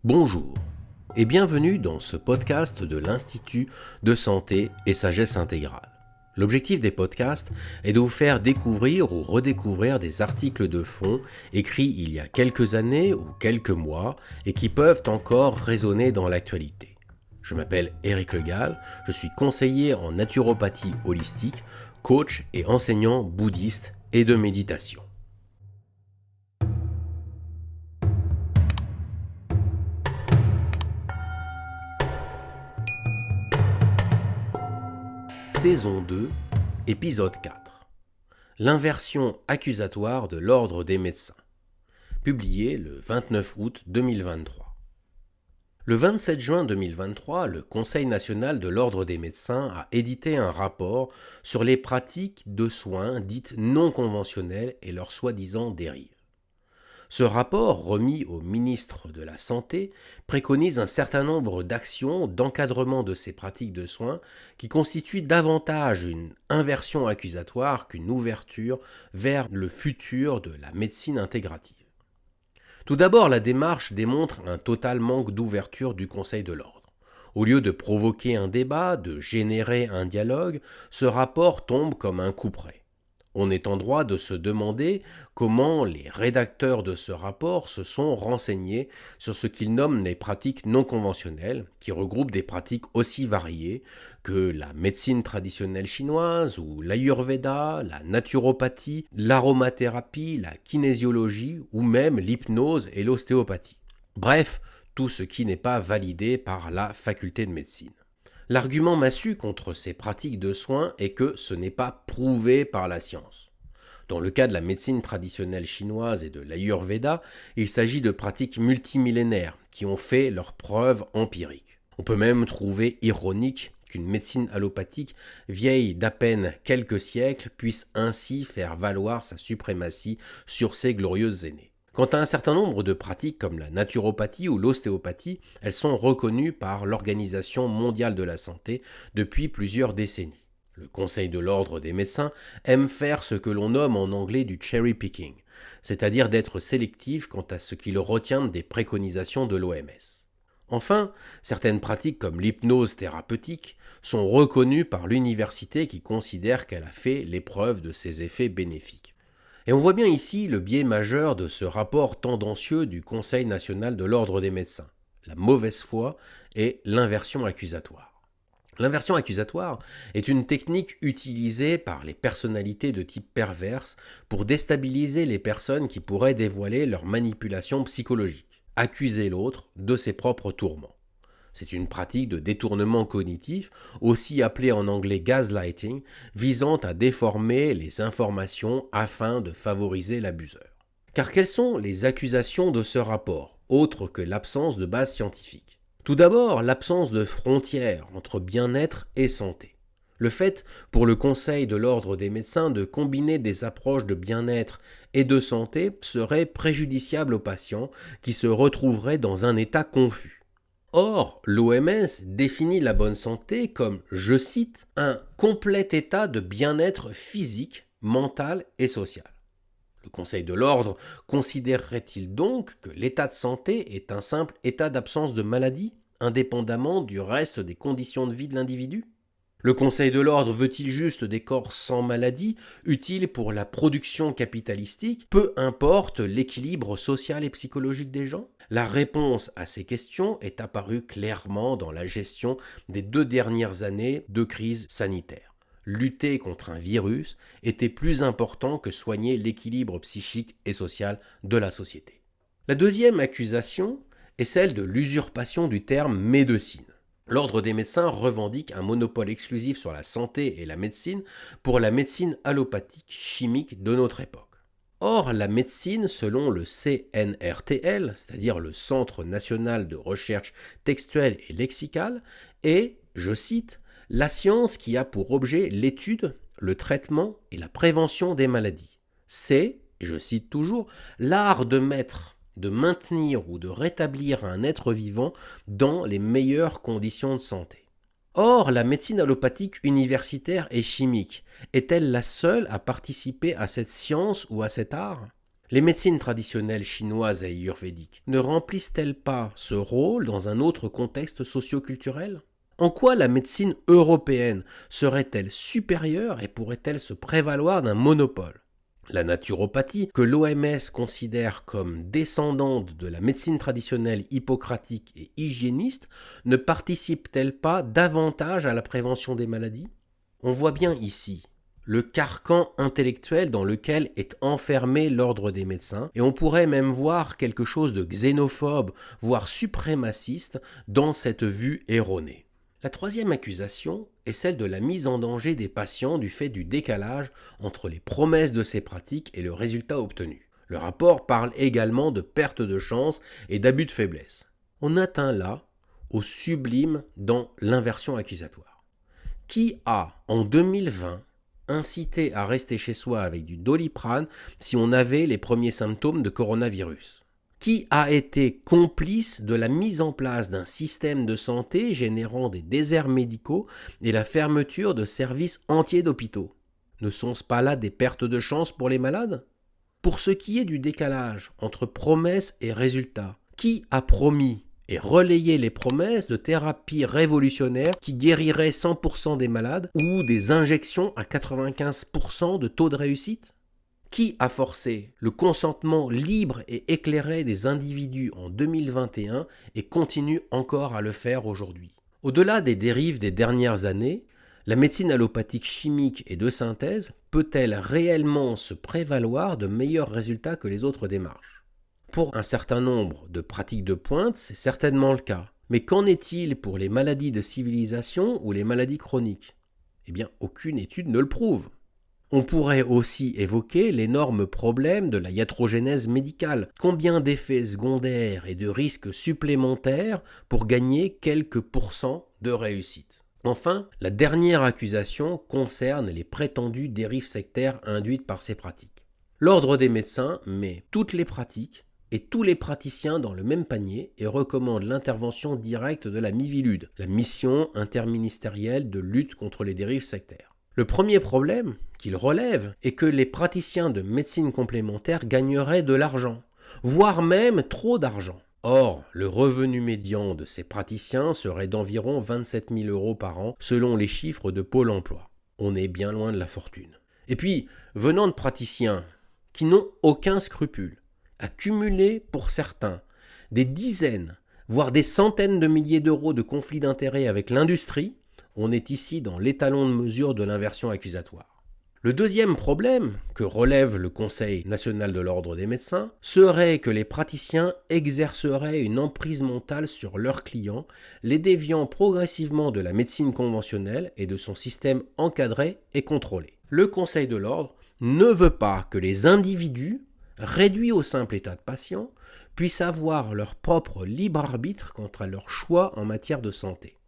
Bonjour et bienvenue dans ce podcast de l'Institut de santé et sagesse intégrale. L'objectif des podcasts est de vous faire découvrir ou redécouvrir des articles de fond écrits il y a quelques années ou quelques mois et qui peuvent encore résonner dans l'actualité. Je m'appelle Éric Legal, je suis conseiller en naturopathie holistique, coach et enseignant bouddhiste et de méditation. Saison 2, épisode 4. L'inversion accusatoire de l'ordre des médecins. Publié le 29 août 2023. Le 27 juin 2023, le Conseil national de l'ordre des médecins a édité un rapport sur les pratiques de soins dites non conventionnelles et leurs soi-disant dérives. Ce rapport, remis au ministre de la Santé, préconise un certain nombre d'actions d'encadrement de ces pratiques de soins qui constituent davantage une inversion accusatoire qu'une ouverture vers le futur de la médecine intégrative. Tout d'abord, la démarche démontre un total manque d'ouverture du Conseil de l'ordre. Au lieu de provoquer un débat, de générer un dialogue, ce rapport tombe comme un couperet. On est en droit de se demander comment les rédacteurs de ce rapport se sont renseignés sur ce qu'ils nomment les pratiques non conventionnelles, qui regroupent des pratiques aussi variées que la médecine traditionnelle chinoise ou l'ayurveda, la naturopathie, l'aromathérapie, la kinésiologie ou même l'hypnose et l'ostéopathie. Bref, tout ce qui n'est pas validé par la faculté de médecine. L'argument massu contre ces pratiques de soins est que ce n'est pas prouvé par la science. Dans le cas de la médecine traditionnelle chinoise et de l'ayurveda, il s'agit de pratiques multimillénaires qui ont fait leurs preuves empiriques. On peut même trouver ironique qu'une médecine allopathique vieille d'à peine quelques siècles puisse ainsi faire valoir sa suprématie sur ses glorieuses aînées. Quant à un certain nombre de pratiques comme la naturopathie ou l'ostéopathie, elles sont reconnues par l'Organisation mondiale de la santé depuis plusieurs décennies. Le Conseil de l'ordre des médecins aime faire ce que l'on nomme en anglais du cherry picking, c'est-à-dire d'être sélectif quant à ce qu'il retient des préconisations de l'OMS. Enfin, certaines pratiques comme l'hypnose thérapeutique sont reconnues par l'université qui considère qu'elle a fait l'épreuve de ses effets bénéfiques. Et on voit bien ici le biais majeur de ce rapport tendancieux du Conseil national de l'ordre des médecins, la mauvaise foi et l'inversion accusatoire. L'inversion accusatoire est une technique utilisée par les personnalités de type perverse pour déstabiliser les personnes qui pourraient dévoiler leur manipulation psychologique, accuser l'autre de ses propres tourments. C'est une pratique de détournement cognitif, aussi appelée en anglais gaslighting, visant à déformer les informations afin de favoriser l'abuseur. Car quelles sont les accusations de ce rapport, autres que l'absence de base scientifique ? Tout d'abord, l'absence de frontières entre bien-être et santé. Le fait pour le Conseil de l'ordre des médecins de combiner des approches de bien-être et de santé serait préjudiciable aux patients qui se retrouveraient dans un état confus. Or, l'OMS définit la bonne santé comme, je cite, un complet état de bien-être physique, mental et social. Le Conseil de l'ordre considérerait-il donc que l'état de santé est un simple état d'absence de maladie, indépendamment du reste des conditions de vie de l'individu ? Le Conseil de l'ordre veut-il juste des corps sans maladie, utiles pour la production capitalistique, peu importe l'équilibre social et psychologique des gens ? La réponse à ces questions est apparue clairement dans la gestion des 2 dernières années de crise sanitaire. Lutter contre un virus était plus important que soigner l'équilibre psychique et social de la société. La deuxième accusation est celle de l'usurpation du terme médecine. L'ordre des médecins revendique un monopole exclusif sur la santé et la médecine pour la médecine allopathique chimique de notre époque. Or, la médecine, selon le CNRTL, c'est-à-dire le Centre national de recherche textuelle et lexicale, est, je cite, la science qui a pour objet l'étude, le traitement et la prévention des maladies. C'est, et je cite toujours, l'art de maintenir ou de rétablir un être vivant dans les meilleures conditions de santé. Or, la médecine allopathique universitaire et chimique est-elle la seule à participer à cette science ou à cet art ? Les médecines traditionnelles chinoises et ayurvédiques ne remplissent-elles pas ce rôle dans un autre contexte socio-culturel ? En quoi la médecine européenne serait-elle supérieure et pourrait-elle se prévaloir d'un monopole ? La naturopathie, que l'OMS considère comme descendante de la médecine traditionnelle hippocratique et hygiéniste, ne participe-t-elle pas davantage à la prévention des maladies ? On voit bien ici le carcan intellectuel dans lequel est enfermé l'ordre des médecins, et on pourrait même voir quelque chose de xénophobe, voire suprémaciste, dans cette vue erronée. La troisième accusation est celle de la mise en danger des patients du fait du décalage entre les promesses de ces pratiques et le résultat obtenu. Le rapport parle également de perte de chance et d'abus de faiblesse. On atteint là au sublime dans l'inversion accusatoire. Qui a, en 2020, incité à rester chez soi avec du Doliprane si on avait les premiers symptômes de coronavirus ? Qui a été complice de la mise en place d'un système de santé générant des déserts médicaux et la fermeture de services entiers d'hôpitaux ? Ne sont-ce pas là des pertes de chance pour les malades ? Pour ce qui est du décalage entre promesses et résultats, qui a promis et relayé les promesses de thérapies révolutionnaires qui guériraient 100% des malades ou des injections à 95% de taux de réussite ? Qui a forcé le consentement libre et éclairé des individus en 2021 et continue encore à le faire aujourd'hui ? Au-delà des dérives des dernières années, la médecine allopathique chimique et de synthèse peut-elle réellement se prévaloir de meilleurs résultats que les autres démarches ? Pour un certain nombre de pratiques de pointe, c'est certainement le cas. Mais qu'en est-il pour les maladies de civilisation ou les maladies chroniques ? Eh bien, aucune étude ne le prouve. On pourrait aussi évoquer l'énorme problème de la iatrogénèse médicale. Combien d'effets secondaires et de risques supplémentaires pour gagner quelques pourcents de réussite ? Enfin, la dernière accusation concerne les prétendues dérives sectaires induites par ces pratiques. L'Ordre des médecins met toutes les pratiques et tous les praticiens dans le même panier et recommande l'intervention directe de la Miviludes, la mission interministérielle de lutte contre les dérives sectaires. Le premier problème qu'il relève est que les praticiens de médecine complémentaire gagneraient de l'argent, voire même trop d'argent. Or, le revenu médian de ces praticiens serait d'environ 27 000 € par an selon les chiffres de Pôle emploi. On est bien loin de la fortune. Et puis, venant de praticiens qui n'ont aucun scrupule, à cumuler pour certains des dizaines, voire des centaines de milliers d'euros de conflits d'intérêts avec l'industrie, on est ici dans l'étalon de mesure de l'inversion accusatoire. Le deuxième problème que relève le Conseil national de l'ordre des médecins serait que les praticiens exerceraient une emprise mentale sur leurs clients, les déviant progressivement de la médecine conventionnelle et de son système encadré et contrôlé. Le Conseil de l'ordre ne veut pas que les individus, réduits au simple état de patient, puissent avoir leur propre libre arbitre quant à leur choix en matière de santé.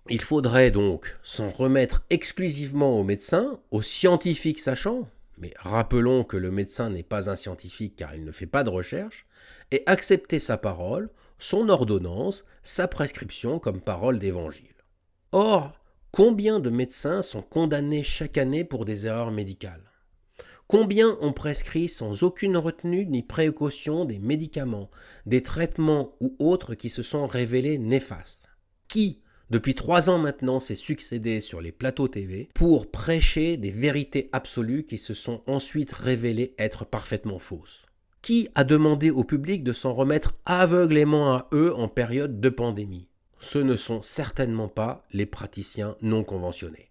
Il faudrait donc s'en remettre exclusivement aux médecins, aux scientifiques sachants, mais rappelons que le médecin n'est pas un scientifique car il ne fait pas de recherche, et accepter sa parole, son ordonnance, sa prescription comme parole d'évangile. Or, combien de médecins sont condamnés chaque année pour des erreurs médicales ? Combien ont prescrit sans aucune retenue ni précaution des médicaments, des traitements ou autres qui se sont révélés néfastes ? Qui, depuis 3 ans maintenant, s'est succédé sur les plateaux TV pour prêcher des vérités absolues qui se sont ensuite révélées être parfaitement fausses ? Qui a demandé au public de s'en remettre aveuglément à eux en période de pandémie ? Ce ne sont certainement pas les praticiens non conventionnés.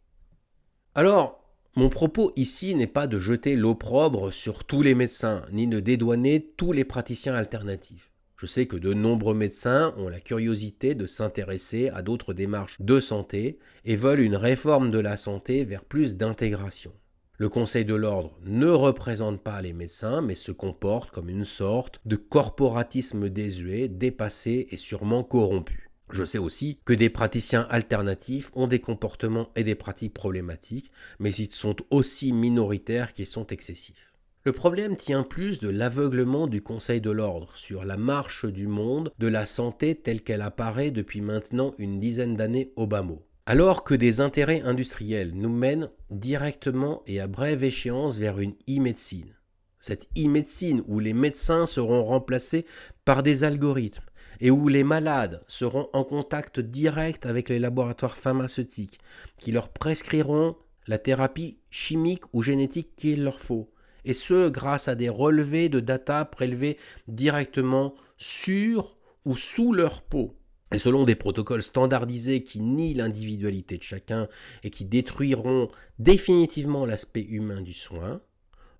Alors, mon propos ici n'est pas de jeter l'opprobre sur tous les médecins, ni de dédouaner tous les praticiens alternatifs. Je sais que de nombreux médecins ont la curiosité de s'intéresser à d'autres démarches de santé et veulent une réforme de la santé vers plus d'intégration. Le Conseil de l'ordre ne représente pas les médecins, mais se comporte comme une sorte de corporatisme désuet, dépassé et sûrement corrompu. Je sais aussi que des praticiens alternatifs ont des comportements et des pratiques problématiques, mais ils sont aussi minoritaires qu'ils sont excessifs. Le problème tient plus de l'aveuglement du Conseil de l'ordre sur la marche du monde de la santé telle qu'elle apparaît depuis maintenant une dizaine d'années au bas mot. Alors que des intérêts industriels nous mènent directement et à brève échéance vers une e-médecine, cette e-médecine où les médecins seront remplacés par des algorithmes et où les malades seront en contact direct avec les laboratoires pharmaceutiques qui leur prescriront la thérapie chimique ou génétique qu'il leur faut. Et ce, grâce à des relevés de data prélevés directement sur ou sous leur peau. Et selon des protocoles standardisés qui nient l'individualité de chacun et qui détruiront définitivement l'aspect humain du soin,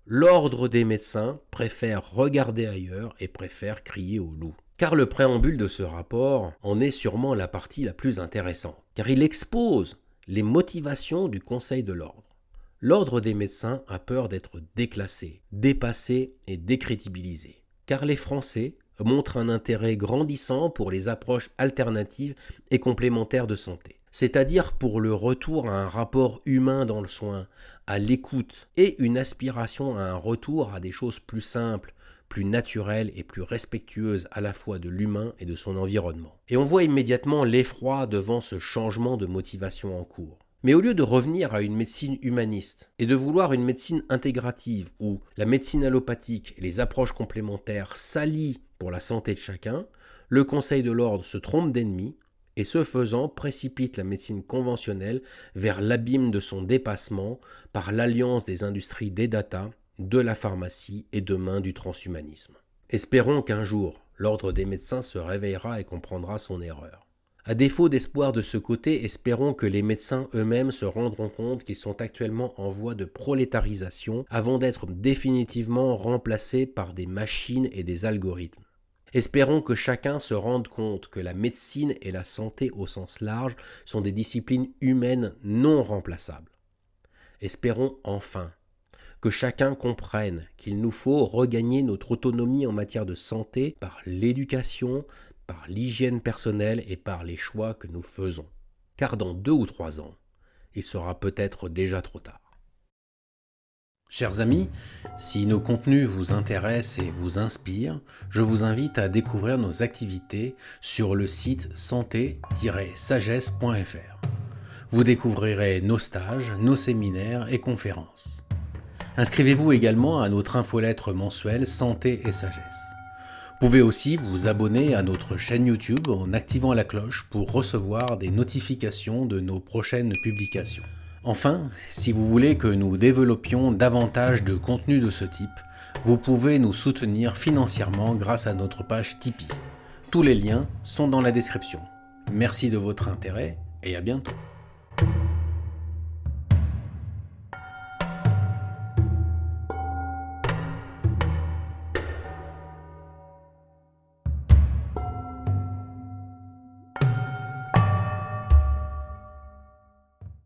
l'ordre des médecins préfère regarder ailleurs et préfère crier au loup. Car le préambule de ce rapport en est sûrement la partie la plus intéressante, car il expose les motivations du Conseil de l'ordre. L'ordre des médecins a peur d'être déclassé, dépassé et décrédibilisé, car les Français montrent un intérêt grandissant pour les approches alternatives et complémentaires de santé, c'est-à-dire pour le retour à un rapport humain dans le soin, à l'écoute et une aspiration à un retour à des choses plus simples, plus naturelles et plus respectueuses à la fois de l'humain et de son environnement. Et on voit immédiatement l'effroi devant ce changement de motivation en cours. Mais au lieu de revenir à une médecine humaniste et de vouloir une médecine intégrative où la médecine allopathique et les approches complémentaires s'allient pour la santé de chacun, le Conseil de l'ordre se trompe d'ennemi et ce faisant précipite la médecine conventionnelle vers l'abîme de son dépassement par l'alliance des industries des data, de la pharmacie et demain du transhumanisme. Espérons qu'un jour, l'ordre des médecins se réveillera et comprendra son erreur. À défaut d'espoir de ce côté, espérons que les médecins eux-mêmes se rendront compte qu'ils sont actuellement en voie de prolétarisation avant d'être définitivement remplacés par des machines et des algorithmes. Espérons que chacun se rende compte que la médecine et la santé au sens large sont des disciplines humaines non remplaçables. Espérons enfin que chacun comprenne qu'il nous faut regagner notre autonomie en matière de santé par l'éducation, par l'hygiène personnelle et par les choix que nous faisons. Car dans 2 ou 3 ans, il sera peut-être déjà trop tard. Chers amis, si nos contenus vous intéressent et vous inspirent, je vous invite à découvrir nos activités sur le site santé-sagesse.fr. Vous découvrirez nos stages, nos séminaires et conférences. Inscrivez-vous également à notre infolettre mensuelle Santé et Sagesse. Vous pouvez aussi vous abonner à notre chaîne YouTube en activant la cloche pour recevoir des notifications de nos prochaines publications. Enfin, si vous voulez que nous développions davantage de contenus de ce type, vous pouvez nous soutenir financièrement grâce à notre page Tipeee. Tous les liens sont dans la description. Merci de votre intérêt et à bientôt.